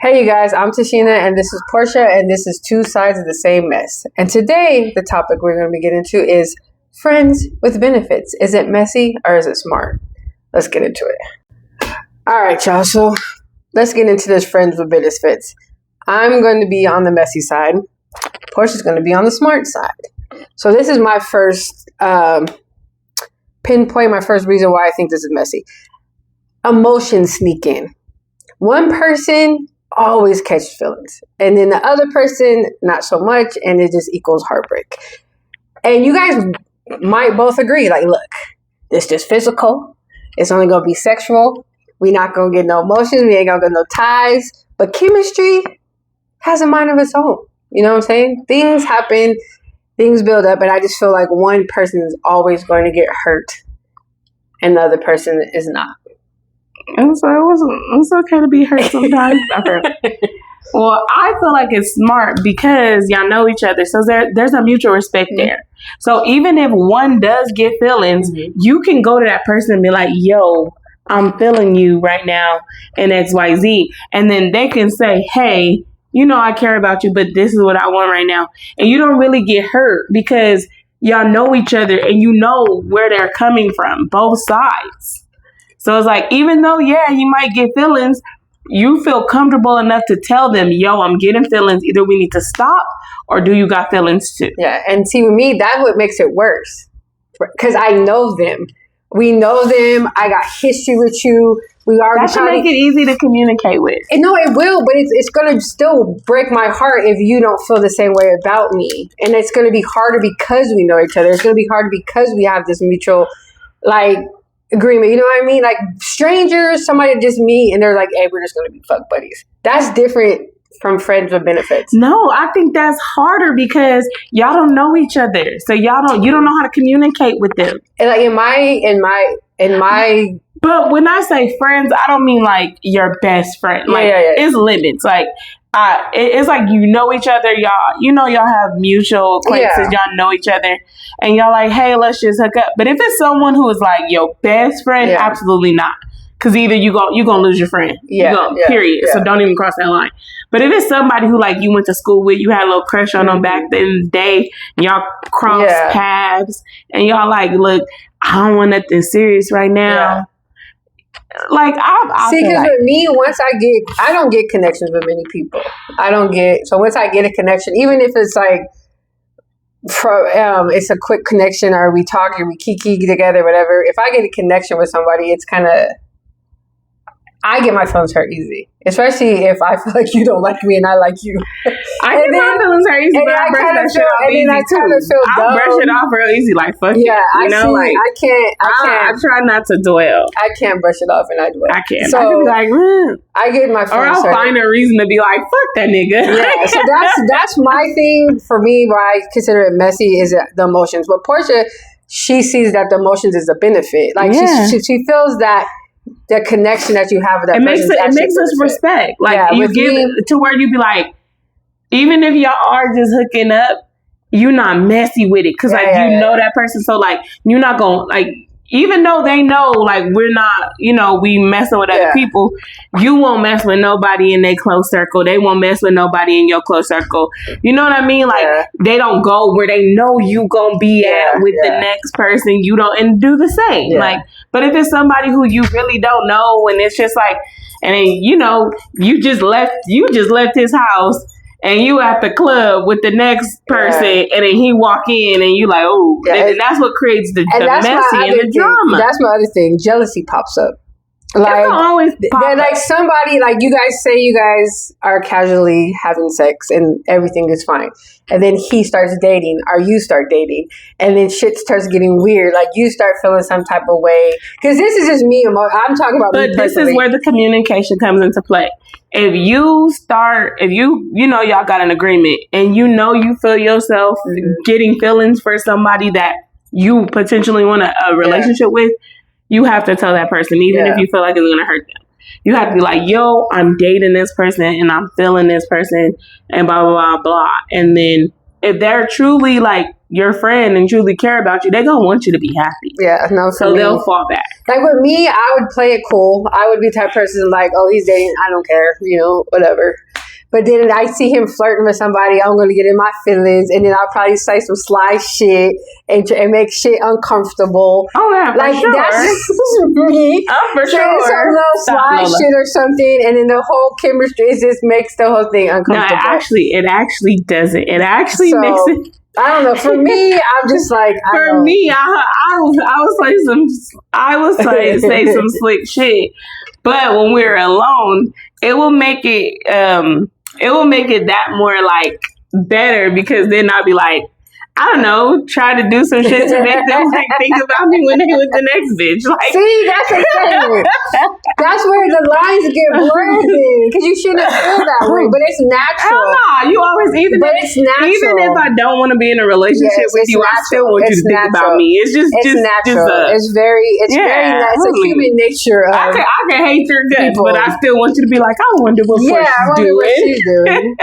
Hey you guys, I'm Tashina and this is Portia and this is Two Sides of the Same Mess. And today the topic we're going to be getting into is friends with benefits. Is it messy or is it smart? Let's get into it. All right, y'all. So let's get into this friends with benefits. I'm going to be on the messy side. Portia's going to be on the smart side. So this is my first pinpoint, my first reason why I think this is messy. Emotions sneak in. One person always catches feelings, and then the other person not so much, and it just equals heartbreak. And you guys might both agree, like, look, it's just physical. It's only gonna be sexual. We're not gonna get no emotions. We ain't gonna get no ties. But chemistry has a mind of its own. You know what I'm saying? Things happen, things build up, and I just feel like one person is always going to get hurt, and the other person is not. And so it's okay to be hurt sometimes. Well, I feel like it's smart because y'all know each other. So there's a mutual respect there. So even if one does get feelings, you can go to that person and be like, yo, I'm feeling you right now in XYZ. And then they can say, hey, you know, I care about you, but this is what I want right now. And you don't really get hurt because y'all know each other and you know where they're coming from, both sides. So it's like, even though, yeah, you might get feelings, you feel comfortable enough to tell them, yo, I'm getting feelings. Either we need to stop or do you got feelings too? Yeah. And see, with me, that's what makes it worse. Because I know them. We know them. I got history with you. We already that should make it easy to communicate with. And no, it will, but it's going to still break my heart if you don't feel the same way about me. And it's going to be harder because we know each other. It's going to be harder because we have this mutual, agreement. You know what I mean? Like strangers, somebody just meet and they're like, hey, we're just going to be fuck buddies. That's different from friends with benefits. No, I think that's harder because y'all don't know each other. So you don't know how to communicate with them. And like in my But when I say friends, I don't mean like your best friend. Like it's limits. Like it's like you know each other, y'all have mutual acquaintances, y'all know each other, and y'all like, hey, let's just hook up. But if it's someone who is like your best friend, absolutely not, because either you gonna lose your friend, period. So don't even cross that line. But if it's somebody who like you went to school with, you had a little crush on them back in the day, and y'all cross paths, and y'all like, look, I don't want nothing serious right now. Yeah. Like I see, because with me, I don't get connections with many people. So once I get a connection, even if it's like, it's a quick connection, or we talk or we kiki together, whatever. If I get a connection with somebody, it's kind of, I get my feelings hurt easy, especially if I feel like you don't like me and I like you. I get my feelings hurt easy, but I brush that shit off easy too. I'll brush it off real easy, like fuck it. Yeah, I can't. I try not to dwell. I can't brush it off and I dwell. I can't. So I can be like, I get my feelings hurt. Or I'll find a reason to be like, fuck that nigga. Yeah, so that's my thing for me. Why I consider it messy is the emotions. But Portia, she sees that the emotions is a benefit. Like she feels that the connection that you have with that person. It makes us respect. Like you give it to where you be like, even if y'all are just hooking up, you're not messy with it because you know that person. So like you're not gonna like, even though they know like we're not, we messing with other people, you won't mess with nobody in their close circle. They won't mess with nobody in your close circle. You know what I mean? Like they don't go where they know you gonna be at with the next person. You don't, and do the same. Like, but if it's somebody who you really don't know, and it's just like, and then, you just left his house. And you at the club with the next person, and then he walk in, and you like, oh, and that's what creates the messy and the drama. That's my other thing. Jealousy pops up. Like, always they're like somebody, like you guys say you guys are casually having sex and everything is fine, and then he starts dating or you start dating, and then shit starts getting weird. Like you start feeling some type of way, because this is just me. I'm talking about. But this is where the communication comes into play. If y'all got an agreement, and you feel yourself getting feelings for somebody that you potentially want a relationship with. You have to tell that person, even if you feel like it's going to hurt them. You have to be like, yo, I'm dating this person and I'm feeling this person and blah, blah, blah, blah. And then if they're truly like your friend and truly care about you, they're going to want you to be happy. Yeah, no, so they'll fall back. Like with me, I would play it cool. I would be the type of person like, oh, he's dating, I don't care, whatever. But then I see him flirting with somebody, I'm going to get in my feelings, and then I'll probably say some sly shit and make shit uncomfortable. Oh, yeah, like, for sure. That's me. Oh, for saying sure. some little sly shit or something, and then the whole chemistry, it just makes the whole thing uncomfortable. No, it actually doesn't. It actually makes it... I don't know. For me, I'm just like... For me, I was say some slick shit. But when we're alone, it will make it that more like better, because then I'll be like, I don't know, try to do some shit to make them like think about me when they with the next bitch. Like, see, that's the thing. That's where the lines get blurred because you shouldn't feel that way, but it's natural. Hell no, you always it's natural. Even if I don't want to be in a relationship with you, natural. I still want you to think about me. It's natural. It's very it's a human nature. I can hate your guts, but I still want you to be like, I wonder what she's doing.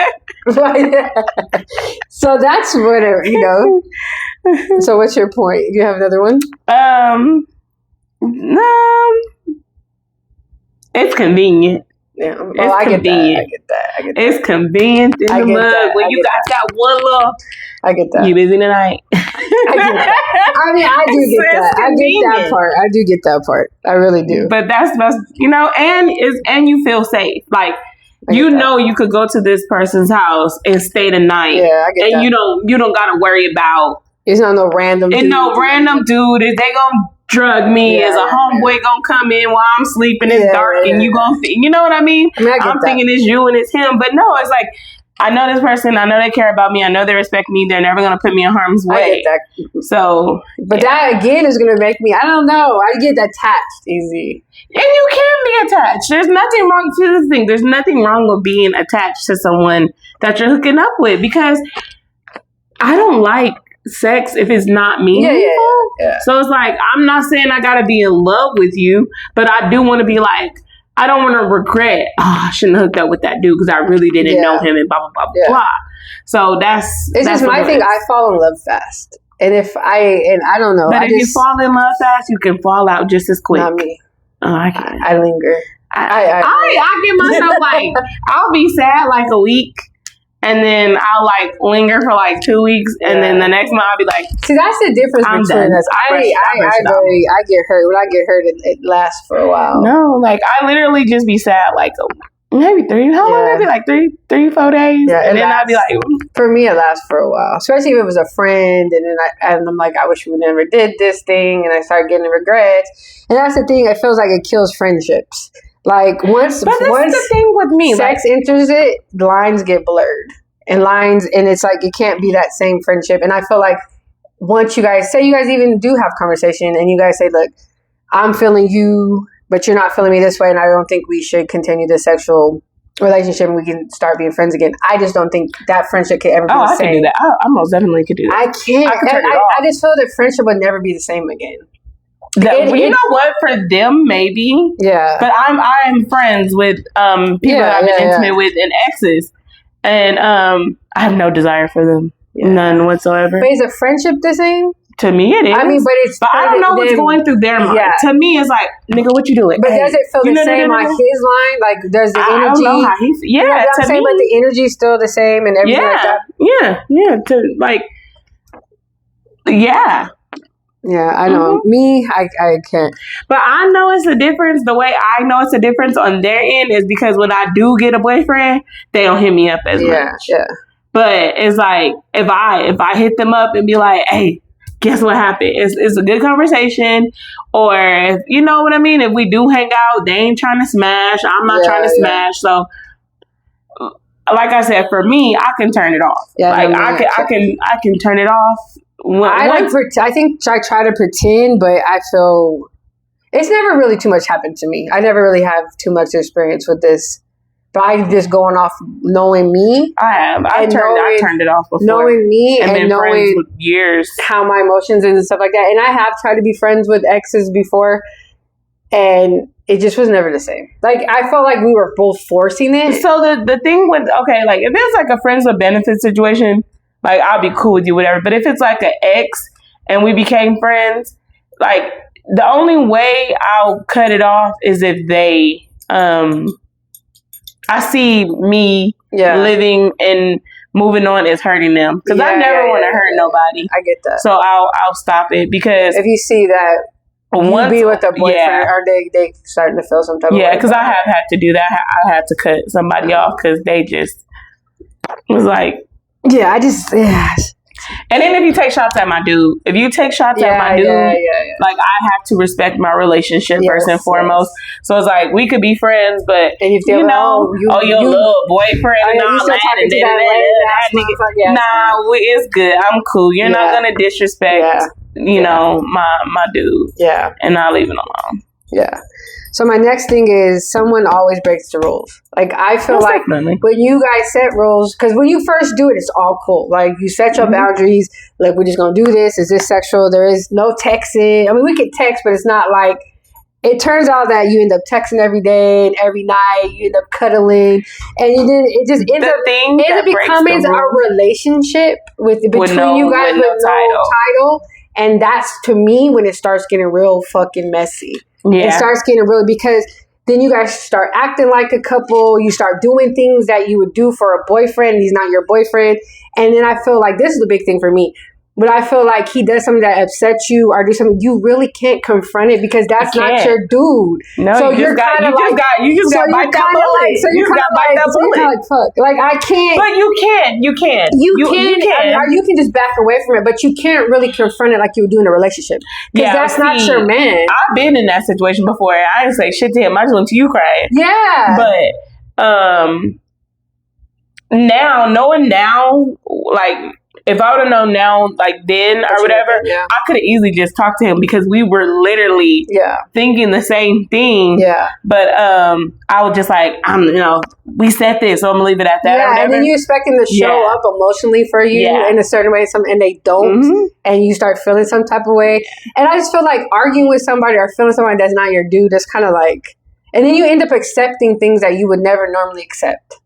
So that's whatever, So what's your point? Do you have another one? No. It's convenient. Yeah, well, I get that. It's convenient in the mug when you got that one little. I get that. You busy tonight? I get that. I mean, I do get that. I get that part. I do get that part. I really do. But that's and you feel safe. Like, you could go to this person's house and stay the night. Yeah, I get that. And you don't gotta worry about. It's not no random dude. And no random dude. Is they gonna drug me? Is a homeboy gonna come in while I'm sleeping? It's dark and you gonna you know what I mean? I'm thinking it's you and it's him, but no, it's like, I know this person. I know they care about me. I know they respect me. They're never gonna put me in harm's way. I get that. So, but that again is gonna make me. I don't know. I get attached easy. And you can be attached. There's nothing wrong to this thing. There's nothing wrong with being attached to someone that you're hooking up with, because I don't like sex if it's not meaningful. Yeah. So it's like, I'm not saying I gotta be in love with you, but I do want to be like, I don't want to regret, I shouldn't have hooked up with that dude because I really didn't know him and blah, blah, blah, blah. So that's just my thing. I fall in love fast. And I don't know. But if you fall in love fast, you can fall out just as quick. Not me. Oh, I can't. I linger. I get myself like, I'll be sad like a week, and then I'll like linger for like 2 weeks, and then the next month I'll be like, see, that's the difference between us. I get hurt. When I get hurt, it lasts for a while. No, like I literally just be sad like maybe 3. How long? I'd be like 3-4 days, and then I'd be like, for me, it lasts for a while, especially if it was a friend, and then I'm like, I wish we never did this thing, and I start getting regrets, and that's the thing. It feels like it kills friendships. Like once the thing with me, sex enters it, lines get blurred, and it's like it can't be that same friendship. And I feel like once you guys even do have conversation, and you guys say, look, I'm feeling you, but you're not feeling me this way, and I don't think we should continue the sexual relationship and we can start being friends again. I just don't think that friendship could ever be the same. I can do that. I most definitely could do that. I can't. I just feel that friendship would never be the same again. You know what? For them, maybe. Yeah. But I'm friends with people that I've been intimate with and exes, and I have no desire for them, none whatsoever. But is a friendship the same? To me, it is. I mean, but I don't know what's going through their mind. Yeah. To me, it's like, nigga, what you doing? But does it feel the same on his line? Like, does the energy? I don't know how he's. Yeah, you know what I'm saying, but the energy's still the same and everything like that. Yeah, I know. Mm-hmm. Me, I can't. But I know it's a difference. The way I know it's a difference on their end is because when I do get a boyfriend, they don't hit me up as much. Yeah. But it's like, if I hit them up and be like, hey, guess what happened? It's a good conversation. Or, if, you know what I mean? If we do hang out, they ain't trying to smash. I'm not trying to smash. So, like I said, for me, I can turn it off. Yeah, like I can turn it off. I think I try to pretend, but I feel it's never really too much happened to me. I never really have too much experience with this. But I just going off knowing me. I have. I turned it off before. Knowing me and knowing with years how my emotions and stuff like that. And I have tried to be friends with exes before, and it just was never the same. Like, I felt like we were both forcing it. So the thing with, okay, like if it's like a friends with benefits situation, like, I'll be cool with you, whatever. But if it's like an ex and we became friends, like, the only way I'll cut it off is if they, I see me living and moving on is hurting them. Because I never want to hurt nobody. I get that. So I'll stop it, because if you see that you be with a boyfriend or they starting to feel some type of way. Yeah, because I have had to do that. I had to cut somebody off because they just was like... Yeah, I just... Yeah. And then if you take shots at my dude, like, I have to respect my relationship first and foremost. So it's like, we could be friends, but your little boyfriend and all that, it's good. I'm cool. You're not gonna disrespect, my dude. Yeah, and I'll leave it alone. Yeah. So my next thing is someone always breaks the rules. Like, I feel when you guys set rules, because when you first do it, it's all cool. Like, you set your boundaries. Like, we're just going to do this. Is this sexual? There is no texting. I mean, we can text, but it's not like, it turns out that you end up texting every day and every night. You end up cuddling. And it just ends up becoming a relationship between you guys with no title. And that's, to me, when it starts getting real fucking messy. Yeah. It starts getting really, because then you guys start acting like a couple. You start doing things that you would do for a boyfriend, and he's not your boyfriend. And then I feel like this is the big thing for me. But I feel like he does something that upsets you or do something, you really can't confront it because that's not your dude. No, so you just got bite that bullet. So you're kind of like, fuck. Like, I can't. But you can. You can. You can just back away from it, but you can't really confront it like you would do in a relationship. Because that's not your man. I've been in that situation before. I didn't say shit to him. I just went to you crying. Yeah. But knowing now, like, if I would have known now, like then or whatever, I could have easily just talked to him because we were literally thinking the same thing. Yeah. But I was just like, we said this, so I'm gonna leave it at that. Yeah, and then you expect them to show up emotionally for you in a certain way, and they don't, and you start feeling some type of way. And I just feel like arguing with somebody or feeling somebody that's not your dude, that's kind of like, and then you end up accepting things that you would never normally accept.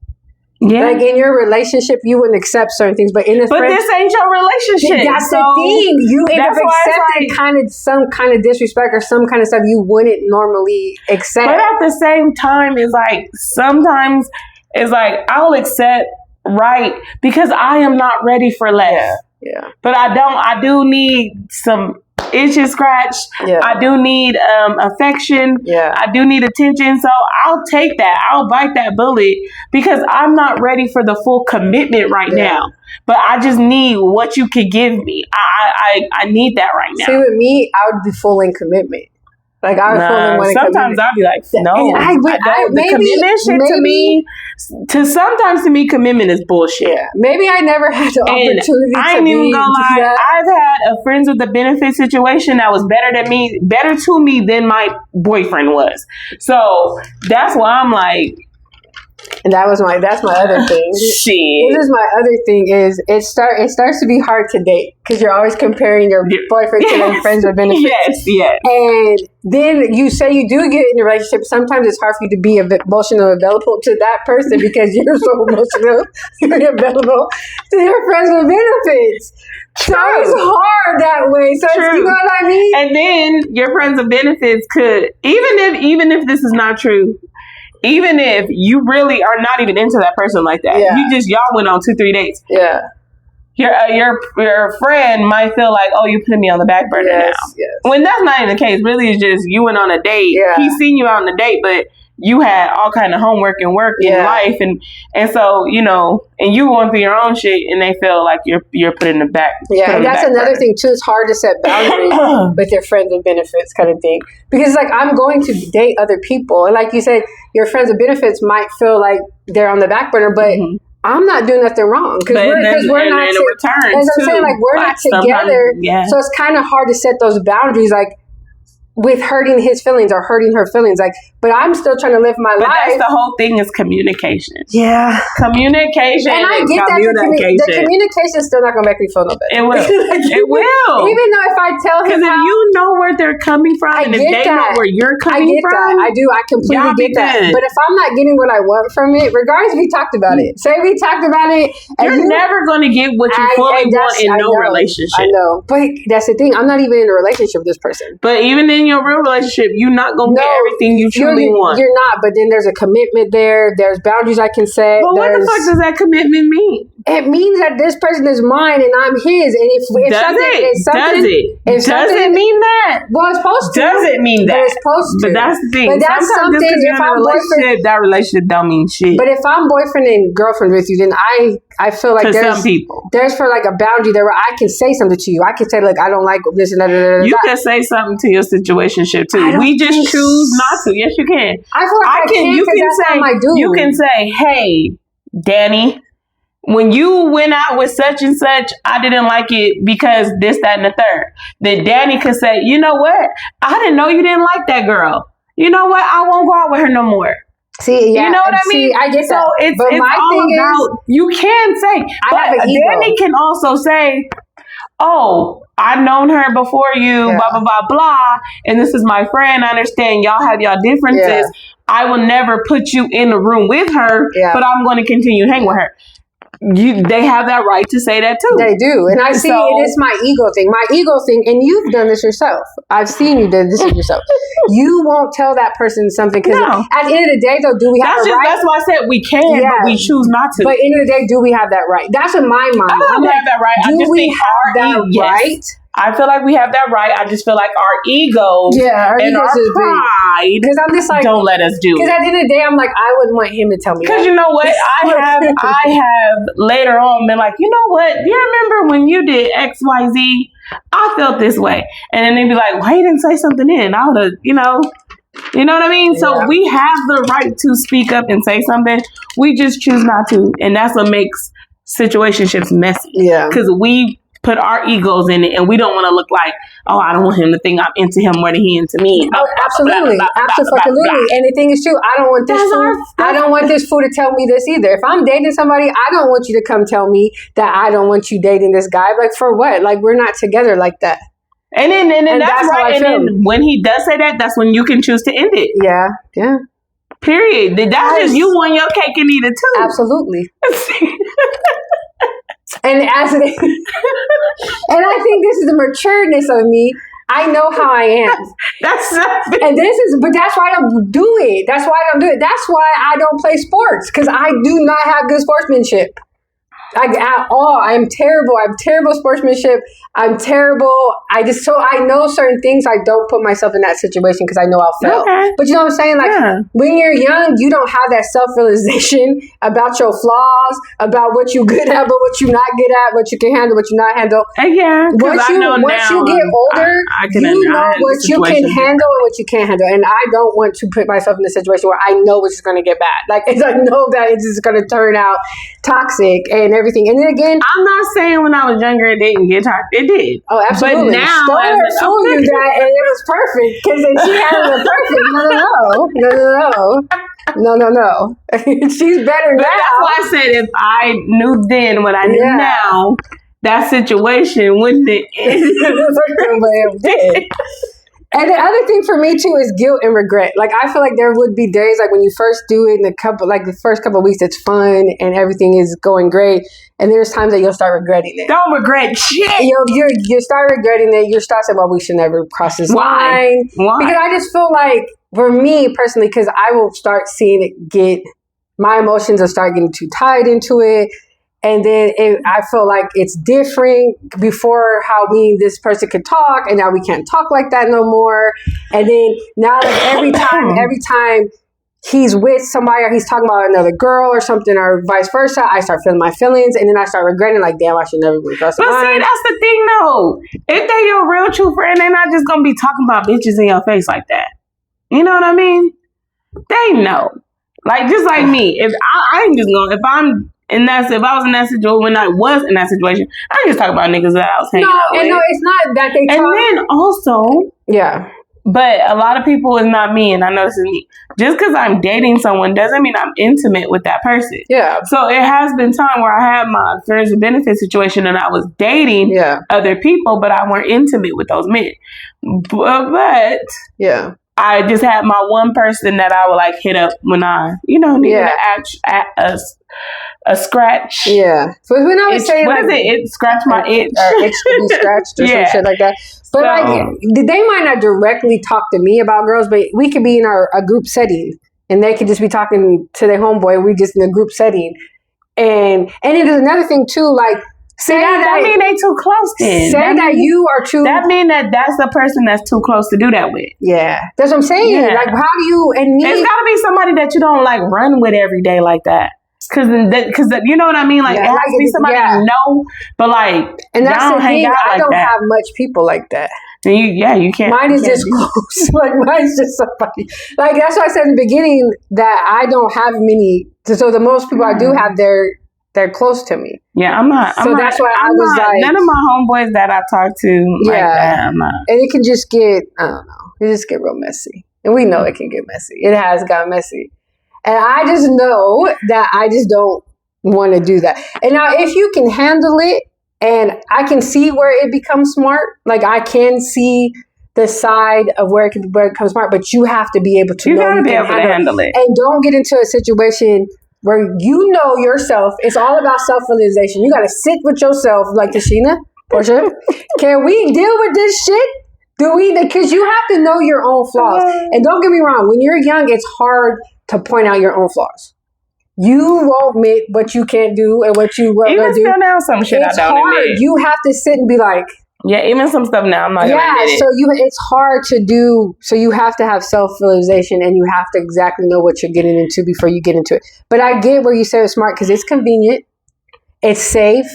Yeah. Like, in your relationship, you wouldn't accept certain things, but this ain't your relationship. That's the thing. You end up accepting some kind of disrespect or some kind of stuff you wouldn't normally accept. But at the same time, it's like, sometimes it's like, I'll accept because I am not ready for less. Yeah. But I do need some itches scratched. Yeah. I do need affection. Yeah. I do need attention. So I'll take that. I'll bite that bullet because I'm not ready for the full commitment right now. But I just need what you can give me. I need that right now. See, with me, I would be full in commitment. Like, I would full in one. Sometimes I'll be like, no. The commitment shit to me, sometimes to me, commitment is bullshit. Yeah. Maybe I never had the opportunity to I ain't even gonna lie. I've had a friends with the benefit situation that was better to me than my boyfriend was. So that's why I'm like, and that's my other thing. Shit. This is my other thing is it starts to be hard to date because you're always comparing your boyfriend to your friends with benefits. Yes. And then you say you do get in a relationship. Sometimes it's hard for you to be emotionally available to that person because you're so emotionally available to your friends with benefits. True. So it's hard that way. So you know what I mean? And then your friends with benefits could, even if this is not true, even if you really are not even into that person like that, y'all went on 2-3 dates. Yeah. Your friend might feel like, oh, you putting me on the back burner now. Yes. When that's not even the case. Really, it's just you went on a date. Yeah. He's seen you out on a date, but you had all kind of homework and work in life, and so and you going through your own shit, and they feel like you're put in the back. Yeah, and that's another thing too. It's hard to set boundaries with your friends with benefits kind of thing because like I'm going to date other people, and like you said, your friends with benefits might feel like they're on the back burner, but. I'm not doing nothing wrong because we're not. As I'm saying, like we're not together, so it's kind of hard to set those boundaries. Like with hurting his feelings or hurting her feelings. Like, but I'm still trying to live my life. That's the whole thing is communication. Yeah. Communication. And I get that the communication is still not going to make me feel no better. It will. It will. Even though if I tell him, because if you know where they're coming from, and if they know where you're coming from, I do. I completely get that. But if I'm not getting what I want from it, regardless, we talked about it. Say we talked about it. You're never going to get what you fully want in no relationship. I know. But that's the thing. I'm not even in a relationship with this person. But even in your real relationship, you're not going to get everything you truly want. You're not. But then there's a commitment there. There's boundaries I can set. But what the fuck does that commitment mean? It means that this person is mine and I'm his. And if does it mean that? Well, it's supposed to. Does it mean that? But it's supposed to. But that's the thing. But that's sometimes something. If I'm boyfriend, that relationship don't mean shit. But if I'm boyfriend and girlfriend with you, then I feel like some people. There's for like a boundary there where I can say something to you. I can say, like, I don't like this and that. You can say something to your situationship too. We just choose not to. Yes, you can. I feel like I can. You can say, hey, Danny, when you went out with such and such, I didn't like it because this, that, and the third. Then Danny could say, you know what? I didn't know you didn't like that girl. You know what? I won't go out with her no more. See, yeah, you know what I mean? I get that. So it's all about, you can say, but Danny can also say, oh, I've known her before you, blah, blah, blah, blah. And this is my friend. I understand y'all have y'all differences. Yeah. I will never put you in a room with her, but I'm going to continue to hang with her. They have that right to say that too. They do. And I see it is my ego thing. My ego thing, and you've done this yourself. I've seen you do this yourself. You won't tell that person something because at the end of the day, though, do we have the right? That's why I said we can, but we choose not to. But at the end of the day, do we have that right? That's in my mind. I don't have that right. I just think right? I feel like we have that right. I just feel like our ego and our pride because I'm just like, don't let us do it. Because at the end of the day, I'm like, I wouldn't want him to tell me. Because you know what? I have later on been like, you know what? Do you remember when you did X, Y, Z? I felt this way. And then they'd be like, why you didn't say something then? I would have, you know what I mean? Yeah. So we have the right to speak up and say something. We just choose not to. And that's what makes situationships messy. Yeah. Because we put our egos in it and we don't want to look like, oh, I don't want him to think I'm into him more than he into me. Oh, absolutely. Absolutely. And the thing is true, I don't want this fool to tell me this either. If I'm dating somebody, I don't want you to come tell me that I don't want you dating this guy. Like, for what? Like, we're not together like that. And then that's right. And then when he does say that, that's when you can choose to end it. Yeah. Yeah. Period. That's just you want your cake and eat it too. Absolutely. And I think this is the matureness of me. I know how I am. That's why I don't do it. That's why I don't do it. That's why I don't play sports, because I do not have good sportsmanship. At all. I'm terrible. I have terrible sportsmanship. I'm terrible. I know certain things. I don't put myself in that situation because I know I'll fail. Okay. But you know what I'm saying? Like, when you're young, you don't have that self-realization about your flaws, about what you're good at, but what you're not good at, what you can handle, what you're not handle. Once you get older, you know what you can handle and what you can't handle. And I don't want to put myself in a situation where I know it's going to get bad. Like, I know that it's just going to turn out toxic and everything. And then again, I'm not saying when I was younger it didn't get toxic. It did. Oh, absolutely. But now, told you that, and it was perfect because she had it perfect. No. She's better now. That's why I said if I knew then what I knew now, that situation wouldn't have ended. And the other thing for me too is guilt and regret. Like, I feel like there would be days like when you first do it, the first couple of weeks, it's fun and everything is going great. And there's times that you'll start regretting it. Don't regret shit. You start regretting it. You start saying, well, we should never cross this line. Why? Because I just feel like, for me personally, because I will start seeing it my emotions will start getting too tied into it. And then I feel like it's different before how this person could talk, and now we can't talk like that no more. And then now, like, every time he's with somebody or he's talking about another girl or something or vice versa, I start feeling my feelings, and then I start regretting, like, damn, I should never be crossing the line. But see, that's the thing though. If they your real true friend, they're not just gonna be talking about bitches in your face like that. You know what I mean? They know. Like, just like me. If I ain't just gonna, if I was in that situation, I just talk about niggas that I was hanging out with. No, it's not that they talk. And then also, But a lot of people is not me, and I know this is me. Just because I'm dating someone doesn't mean I'm intimate with that person. Yeah. So it has been time where I had my friends with benefits situation, and I was dating other people, but I weren't intimate with those men. But yeah, I just had my one person that I would like hit up when I, needed a scratch. Yeah. But when I was saying, what is it? It scratched my itch. Or itch to be scratched or some shit like that. But they might not directly talk to me about girls, but we could be in a group setting and they could just be talking to their homeboy. We just in a group setting. And then there's another thing too, like, that mean they too close then. You are too... That mean that's the person that's too close to do that with. Yeah. That's what I'm saying. Yeah. Like, how do you... And me, it's got to be somebody that you don't, like, run with every day like that. Because you know what I mean? Like, it has to be somebody you know, but, like, and that's y'all don't hang out like that. I don't have much people like that. And you can't. Mine is just close. Like, mine's just somebody. Like, that's why I said in the beginning that I don't have many... So the most people I do have, they're close to me. Yeah, I'm not. That's why I was like... None of my homeboys that I talk to like that, I'm not. And it can just get, I don't know, it just get real messy. And we know it can get messy. It has got messy. And I just know that I just don't want to do that. And now if you can handle it, and I can see where it becomes smart, like I can see the side of where it becomes smart, but you have to be able to handle it. And don't get into a situation where you know yourself. It's all about self-realization. You got to sit with yourself, like Tashina, Portia. Can we deal with this shit? Do we? Because you have to know your own flaws. And don't get me wrong, when you're young, it's hard to point out your own flaws. You won't admit what you can't do and what you will do. Even still now, some shit I don't admit. You have to sit and be like... Yeah, even some stuff now, I'm not going to admit it. So it's hard to do. So you have to have self-realization and you have to exactly know what you're getting into before you get into it. But I get where you say it's smart because it's convenient. It's safe.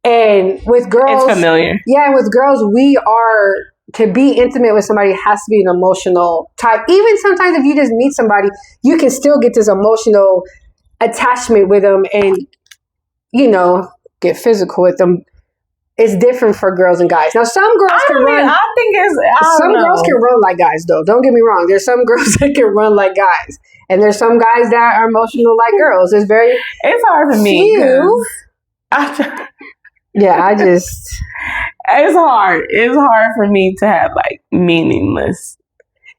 And with girls... It's familiar. Yeah, with girls, we are... To be intimate with somebody has to be an emotional type. Even sometimes if you just meet somebody, you can still get this emotional attachment with them and, get physical with them. It's different for girls and guys. Now, some girls can run. I think some girls can run like guys, though. Don't get me wrong. There's some girls that can run like guys, and there's some guys that are emotional like girls. It's hard for me. Yeah, it's hard. It's hard for me to have like meaningless.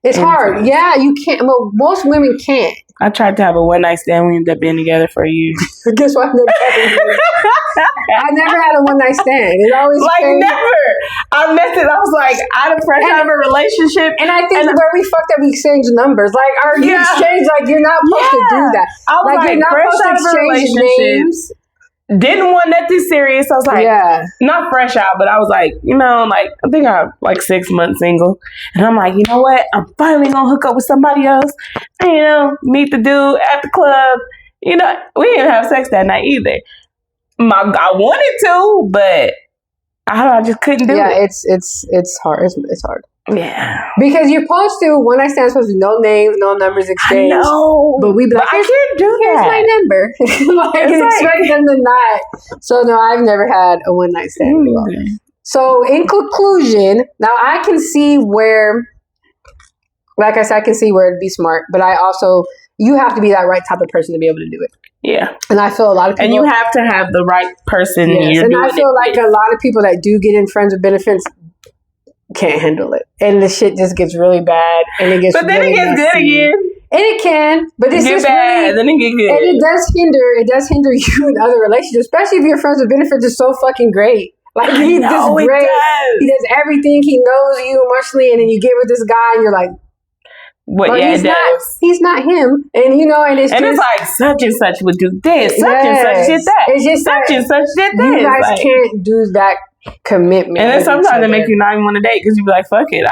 It's hard. Yeah, you can't. Well, most women can't. I tried to have a one-night stand. We ended up being together for a year. Guess what? I never had a one-night stand. It always never. I messed it. I was like, out of fresh out of a relationship. And I think where we fucked up, we exchanged numbers. You exchange, you're not supposed to do that. I was you're not fresh supposed to exchange names. Didn't want nothing serious. I was like, not fresh out, but I was like, I think I'm like 6 months single. And I'm like, you know what? I'm finally going to hook up with somebody else. Meet the dude at the club. We didn't have sex that night either. I wanted to, but I just couldn't do it. Yeah, it's hard. It's hard. Yeah. Because you're supposed to, when I stand, supposed to be no names, no numbers exchanged. I know. But we be like, I can't do here's that. my number. Expect them to not. So no, I've never had a one night stand. So in conclusion, now I can see where, like I said, I can see where it'd be smart, but you have to be that right type of person to be able to do it. Yeah. And I feel a lot of people. And you have to have the right person. Yes, and I feel like a lot of people that do get in friends with benefits can't handle it, and the shit just gets really bad, and it gets. But then really it gets good again, and it can. But it's just bad, really, then it get good, and it does hinder you in other relationships, especially if your friends with benefits is so fucking great. Like he's just great. He does everything. He knows you emotionally, and then you get with this guy, and you're like, "What? Yeah, he's not him." And and it's like such and such would do this, such and such did that. It's just such and such did this. You guys can't do that commitment. And then sometimes it make you not even want to date because you be like, fuck it,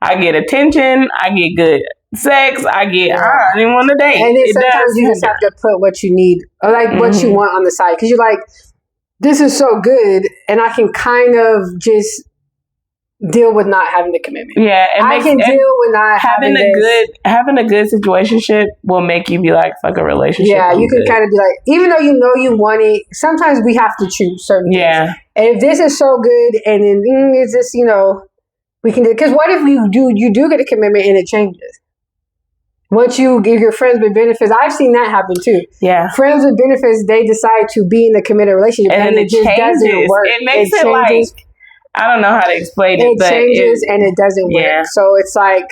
I get attention, I get good sex, I don't even want to date. And then sometimes you just have to put what you need or what you want on the side because you're like, this is so good and I can kind of just deal with not having the commitment. Yeah, I can deal with not having a good situationship will make you be like, fuck a relationship. Yeah, you can kind of be like, even though you know you want it, sometimes we have to choose certain things. And if this is so good and then it's just, We can do, because what if you do get a commitment and it changes? Once you give your friends with benefits, I've seen that happen too. Yeah. Friends with benefits, they decide to be in a committed relationship and it just doesn't work. It makes it like, I don't know how to explain it, but it changes and it doesn't work. So it's like,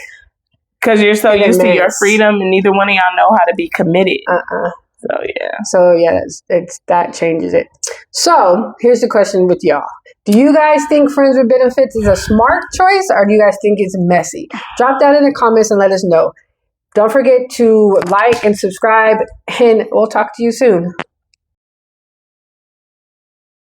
because you're so used to your freedom and neither one of y'all know how to be committed. So it's that changes it. So here's the question with y'all. Do you guys think friends with benefits is a smart choice, or do you guys think it's messy? Drop that in the comments and let us know. Don't forget to like and subscribe, and we'll talk to you soon.